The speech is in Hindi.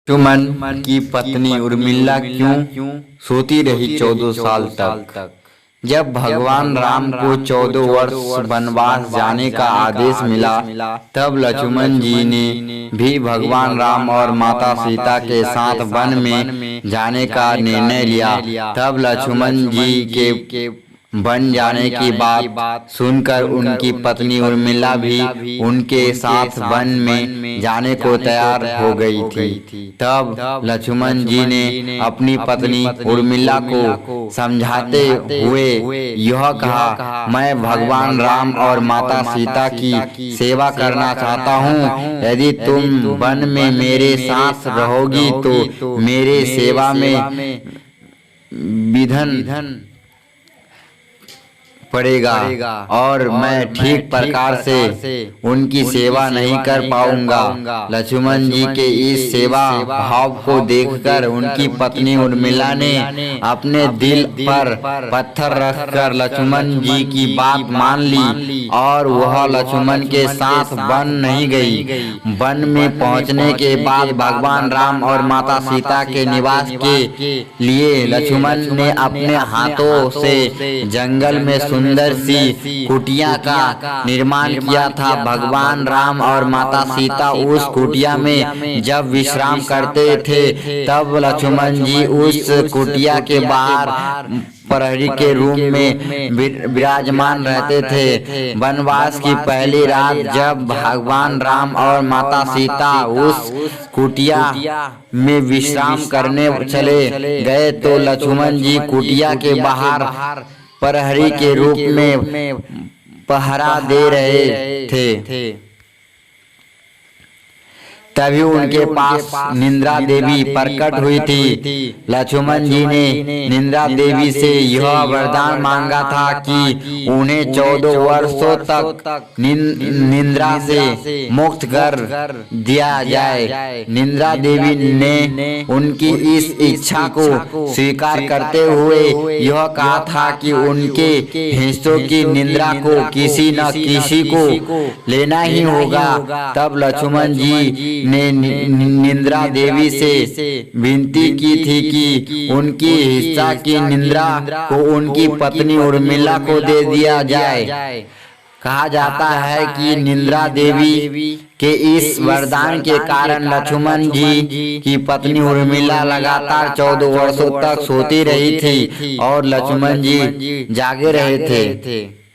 लक्ष्मण की पत्नी उर्मिला क्यों सोती रही 14 साल तक। जब भगवान राम को 14 वर्ष वनवास जाने का आदेश मिला, तब लक्ष्मण जी ने भी भगवान राम और माता सीता के साथ वन में जाने का निर्णय लिया। तब लक्ष्मण जी के बन जाने की बात सुनकर उनकी पत्नी उर्मिला भी उनके साथ वन में जाने को तैयार हो गई थी। तब लक्ष्मण जी ने अपनी पत्नी उर्मिला को समझाते हुए यह कहा, मैं भगवान राम और माता सीता की सेवा करना चाहता हूँ। यदि तुम वन में मेरे साथ रहोगी तो मेरे सेवा में विघ्न पड़ेगा और मैं ठीक प्रकार से उनकी सेवा नहीं कर पाऊंगा। लक्ष्मण जी के इस सेवा भाव को देखकर उनकी पत्नी उर्मिला ने अपने दिल पर पत्थर रखकर लक्ष्मण जी की बात मान ली और वह लक्ष्मण के साथ वन नहीं गई। वन में पहुंचने के बाद भगवान राम और माता सीता के निवास के लिए लक्ष्मण ने अपने हाथों से जंगल में सुंदर सी कुटिया का निर्माण किया था। भगवान राम और माता सीता उस कुटिया में जब विश्राम करते थे, तब लक्ष्मण जी उस कुटिया के बाहर प्रहरी के रूम में विराजमान रहते थे। वनवास की पहली रात जब भगवान राम और माता सीता उस कुटिया में विश्राम करने चले गए, तो लक्ष्मण जी कुटिया के बाहर प्रहरी के रूप में पहरा दे रहे थे। तभी उनके पास निंद्रा देवी प्रकट हुई थी। लक्ष्मण जी ने निंद्रा देवी से यह वरदान मांगा था कि उन्हें 14 वर्षों तक निंद्रा से मुक्त कर दिया जाए। निंद्रा देवी ने उनकी इस इच्छा को स्वीकार करते हुए यह कहा था कि उनके हिस्सों की निंद्रा को किसी न किसी को लेना ही होगा। तब लक्ष्मण जी ने निंद्रा देवी से विनती की थी कि उनकी हिस्सा की निंद्रा को उनकी पत्नी उर्मिला को दे दिया जाए। कहा जाता है कि निंद्रा देवी के इस वरदान के कारण लक्ष्मण जी की पत्नी उर्मिला लगातार 14 वर्षों तक सोती रही थी और लक्ष्मण जी जागे रहे थे।